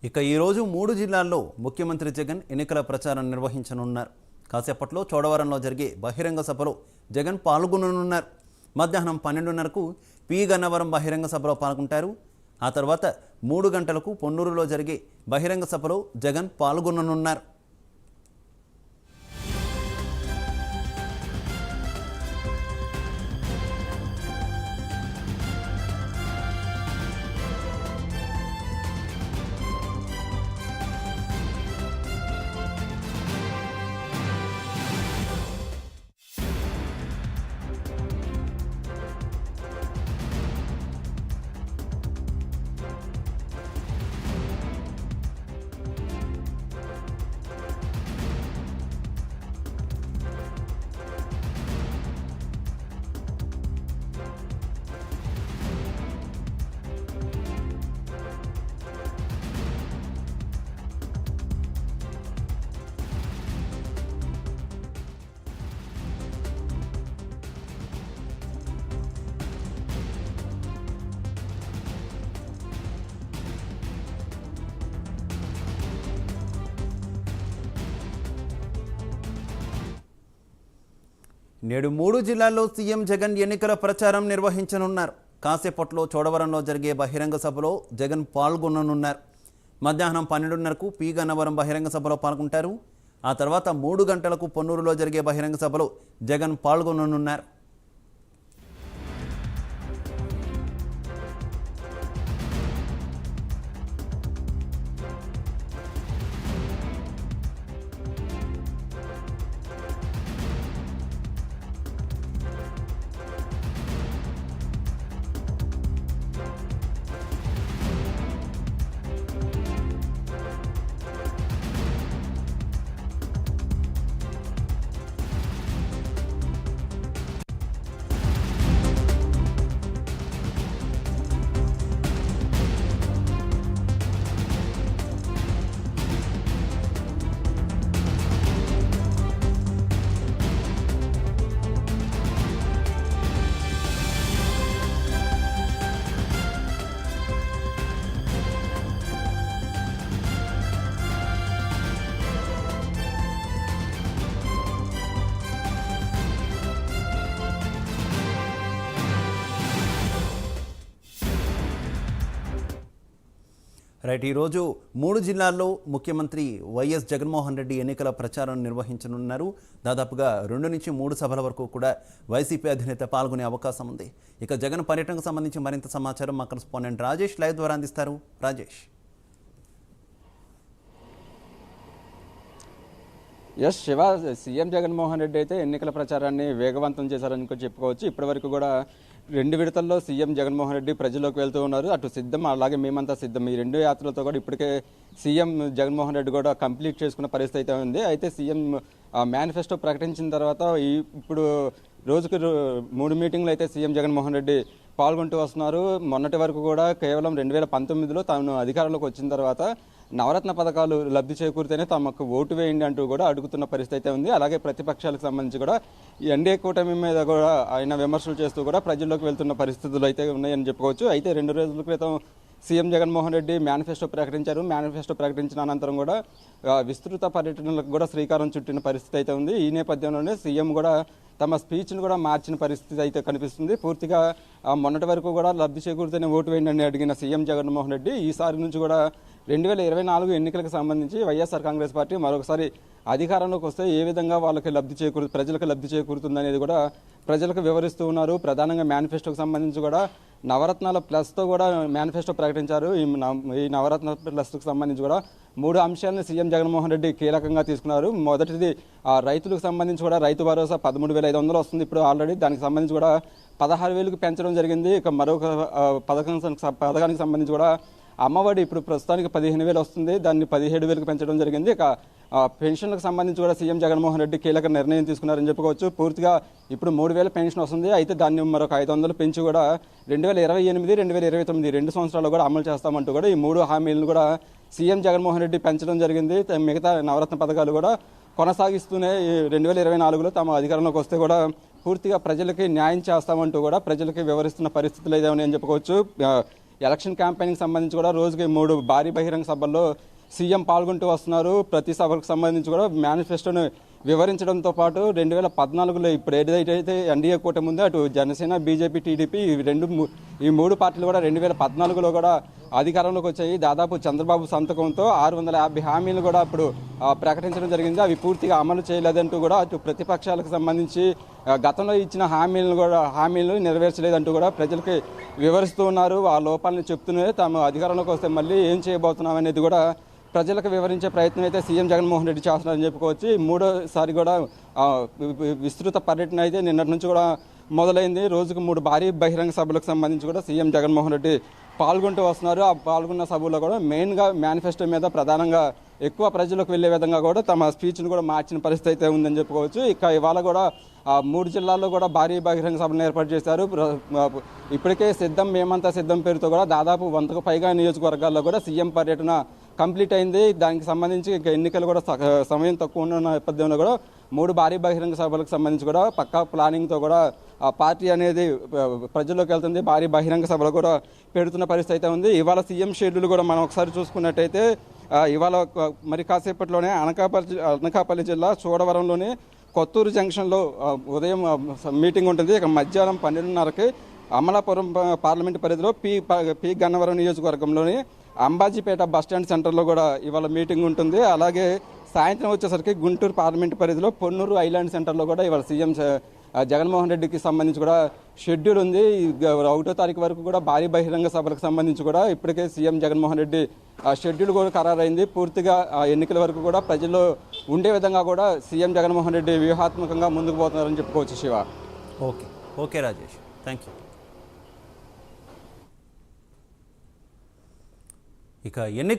ఇక ఈరోజు 3 జిల్లాల్లో ముఖ్యమంత్రి జగన్ ఎన్నికల ప్రచారం నిర్వహించనున్నారు. కాసేపట్లో చోడవరంలో జరిగే బహిరంగ సభలో జగన్ పాల్గొననున్నారు. మధ్యాహ్నం 12:30కు పి గన్నవరం బహిరంగ సభలో పాల్గొంటారు. ఆ తర్వాత 3 గంటలకు పొన్నూరులో జరిగే బహిరంగ సభలో జగన్ పాల్గొననున్నారు. నేడు 3 జిల్లాల్లో సీఎం జగన్ ఎన్నికల ప్రచారం నిర్వహించనున్నారు. కాసేపట్లో చోడవరంలో జరిగే బహిరంగ సభలో జగన్ పాల్గొననున్నారు. మధ్యాహ్నం 12:30కు పి గన్నవరం బహిరంగ సభలో పాల్గొంటారు. ఆ తర్వాత 3 గంటలకు పొన్నూరులో జరిగే బహిరంగ సభలో జగన్ పాల్గొననున్నారు. ఈరోజు 3 జిల్లాల్లో ముఖ్యమంత్రి వైఎస్ జగన్మోహన్ రెడ్డి ఎన్నికల ప్రచారం నిర్వహించనున్నారు. దాదాపుగా 2 నుంచి 3 సభల వరకు కూడా వైసీపీ అధినేత పాల్గొనే అవకాశం ఉంది. ఇక జగన్ పర్యటనకు సంబంధించి మరింత సమాచారం మా కరెస్పాండెంట్ రాజేష్ లైవ్ ద్వారా అందిస్తారు. రాజేష్. శివ, సీఎం జగన్మోహన్ రెడ్డి అయితే ఎన్నికల ప్రచారాన్ని వేగవంతం చేశారని చెప్పుకోవచ్చు. ఇప్పటివరకు కూడా 2 విడతల్లో సీఎం జగన్మోహన్ రెడ్డి ప్రజల్లోకి వెళ్తూ ఉన్నారు. అటు సిద్ధం, అలాగే మేమంతా సిద్ధం. ఈ 2 యాత్రలతో కూడా ఇప్పటికే సీఎం జగన్మోహన్ రెడ్డి కూడా కంప్లీట్ చేసుకున్న పరిస్థితి అయితే ఉంది. అయితే సీఎం మేనిఫెస్టో ప్రకటించిన తర్వాత ఇప్పుడు రోజుకు 3 మీటింగ్లు అయితే సీఎం జగన్మోహన్ రెడ్డి పాల్గొంటూ వస్తున్నారు. మొన్నటి వరకు కూడా కేవలం 2019లో తాను అధికారంలోకి వచ్చిన తర్వాత నవరత్న పథకాలు లబ్ధి చేకూరితేనే తమకు ఓటు వేయండి అంటూ కూడా అడుగుతున్న పరిస్థితి అయితే ఉంది. అలాగే ప్రతిపక్షాలకు సంబంధించి కూడా ఎన్డీఏ కూటమి మీద కూడా ఆయన విమర్శలు చేస్తూ కూడా ప్రజల్లోకి వెళ్తున్న పరిస్థితులు అయితే ఉన్నాయని చెప్పుకోవచ్చు. అయితే 2 రోజుల క్రితం సీఎం జగన్మోహన్ రెడ్డి మేనిఫెస్టో ప్రకటించారు. మేనిఫెస్టో ప్రకటించిన అనంతరం కూడా విస్తృత పర్యటనలకు కూడా శ్రీకారం చుట్టిన పరిస్థితి అయితే ఉంది. ఈ నేపథ్యంలోనే సీఎం కూడా తమ స్పీచ్ను కూడా మార్చిన పరిస్థితి అయితే కనిపిస్తుంది. పూర్తిగా మొన్నటి వరకు కూడా లబ్ధి చేకూరితేనే ఓటు వేయండి అని అడిగిన సీఎం జగన్మోహన్ రెడ్డి ఈసారి నుంచి కూడా 2024 ఎన్నికలకు సంబంధించి వైఎస్ఆర్ కాంగ్రెస్ పార్టీ మరొకసారి అధికారంలోకి వస్తే ఏ విధంగా వాళ్ళకి ప్రజలకు లబ్ధి చేకూరుతుంది అనేది కూడా ప్రజలకు వివరిస్తూ ఉన్నారు. ప్రధానంగా మేనిఫెస్టోకి సంబంధించి కూడా నవరత్నాల ప్లస్తో కూడా మేనిఫెస్టో ప్రకటించారు. ఈ నవరత్న ప్లస్కు సంబంధించి కూడా 3 అంశాలను సీఎం జగన్మోహన్ రెడ్డి కీలకంగా తీసుకున్నారు. మొదటిది రైతులకు సంబంధించి కూడా రైతు భరోసా 13,500 వస్తుంది. ఇప్పుడు ఆల్రెడీ దానికి సంబంధించి కూడా 16,000కు పెంచడం జరిగింది. ఇక మరొక పథకానికి సంబంధించి కూడా అమ్మఒడి ఇప్పుడు ప్రస్తుతానికి 15,000 వస్తుంది, దాన్ని 17,000కు పెంచడం జరిగింది. ఇక పెన్షన్లకు సంబంధించి కూడా సీఎం జగన్మోహన్ రెడ్డి కీలక నిర్ణయం తీసుకున్నారని చెప్పుకోవచ్చు. పూర్తిగా ఇప్పుడు 3,000 పెన్షన్ వస్తుంది. అయితే దాన్ని మరొక 500 పెంచి కూడా 2028, 2029 2 సంవత్సరాలు కూడా అమలు చేస్తామంటూ కూడా ఈ 3 హామీలను కూడా సీఎం జగన్మోహన్ రెడ్డి పెంచడం జరిగింది. మిగతా నవరత్న పథకాలు కూడా కొనసాగిస్తూనే 2024లో తమ అధికారంలోకి వస్తే కూడా పూర్తిగా ప్రజలకి న్యాయం చేస్తామంటూ కూడా ప్రజలకి వివరిస్తున్న పరిస్థితులు ఏదేమని అని చెప్పుకోవచ్చు. ఎలక్షన్ క్యాంపెయిన్కి సంబంధించి కూడా రోజుకి 3 భారీ బహిరంగ సభల్లో సీఎం పాల్గొంటూ వస్తున్నారు. ప్రతి సభకు సంబంధించి కూడా మేనిఫెస్టోను వివరించడంతో పాటు 2014లో ఇప్పుడు ఏదైతే ఎన్డీఏ కూటమి ఉందో అటు జనసేన, బీజేపీ, టీడీపీ ఈ మూడు పార్టీలు కూడా 2014లో కూడా అధికారంలోకి వచ్చాయి. దాదాపు చంద్రబాబు సంతకంతో 650 హామీలు కూడా అప్పుడు ప్రకటించడం జరిగింది. అవి పూర్తిగా అమలు చేయలేదంటూ కూడా అటు ప్రతిపక్షాలకు సంబంధించి గతంలో ఇచ్చిన హామీలు నెరవేర్చలేదంటూ కూడా ప్రజలకి వివరిస్తూ ఉన్నారు. ఆ లోపాలను చెప్తూనే తాము అధికారంలోకి వస్తే మళ్ళీ ఏం చేయబోతున్నాం అనేది కూడా ప్రజలకు వివరించే ప్రయత్నం అయితే సీఎం జగన్మోహన్ రెడ్డి చేస్తున్నారని చెప్పుకోవచ్చు. మూడోసారి కూడా విస్తృత పర్యటన అయితే నిన్నటి నుంచి కూడా మొదలైంది. రోజుకు 3 భారీ బహిరంగ సభలకు సంబంధించి కూడా సీఎం జగన్మోహన్ రెడ్డి పాల్గొంటూ వస్తున్నారు. ఆ పాల్గొన్న సభలో కూడా మెయిన్గా మేనిఫెస్టో మీద ప్రధానంగా ఎక్కువ ప్రజలకు వెళ్లే విధంగా కూడా తమ స్పీచ్ను కూడా మార్చిన పరిస్థితి అయితే ఉందని చెప్పుకోవచ్చు. ఇక ఇవాళ కూడా 3 జిల్లాల్లో కూడా భారీ బహిరంగ సభలను ఏర్పాటు చేశారు. ఇప్పటికే మేమంతా సిద్ధం పేరుతో కూడా దాదాపు 100కు పైగా నియోజకవర్గాల్లో కూడా సీఎం పర్యటన కంప్లీట్ అయింది. దానికి సంబంధించి ఇంకా ఎన్నికలు కూడా సమయం తక్కువ ఉన్న నేపథ్యంలో కూడా 3 భారీ బహిరంగ సభలకు సంబంధించి కూడా పక్కా ప్లానింగ్తో కూడా ఆ పార్టీ అనేది ప్రజల్లోకి వెళ్తుంది. భారీ బహిరంగ సభలు కూడా పెడుతున్న పరిస్థితి అయితే ఉంది. ఇవాళ సీఎం షెడ్యూల్ కూడా మనం ఒకసారి చూసుకున్నట్టయితే ఇవాళ మరి కాసేపట్లోనే అనకాపల్లి జిల్లా చోడవరంలోని కొత్తూరు జంక్షన్లో ఉదయం మీటింగ్ ఉంటుంది. ఇక మధ్యాహ్నం 12:30కి అమలాపురం పార్లమెంటు పరిధిలో పి గన్నవరం నియోజకవర్గంలోని అంబాజీపేట బస్టాండ్ సెంటర్లో కూడా ఇవాళ మీటింగ్ ఉంటుంది. అలాగే సాయంత్రం వచ్చేసరికి గుంటూరు పార్లమెంటు పరిధిలో పొన్నూరు ఐలాండ్ సెంటర్లో కూడా ఇవాళ సీఎం జగన్మోహన్ రెడ్డికి సంబంధించి కూడా షెడ్యూల్ ఉంది. 1వ తారీఖు వరకు కూడా భారీ బహిరంగ సభలకు సంబంధించి కూడా ఇప్పటికే సీఎం జగన్మోహన్ రెడ్డి షెడ్యూల్ కూడా ఖరారైంది. పూర్తిగా ఎన్నికల వరకు కూడా ప్రజల్లో ఉండే విధంగా కూడా సీఎం జగన్మోహన్ రెడ్డి వ్యూహాత్మకంగా ముందుకు పోతున్నారని చెప్పుకోవచ్చు. Shiva. Okay Rajesh, thank you. ఇక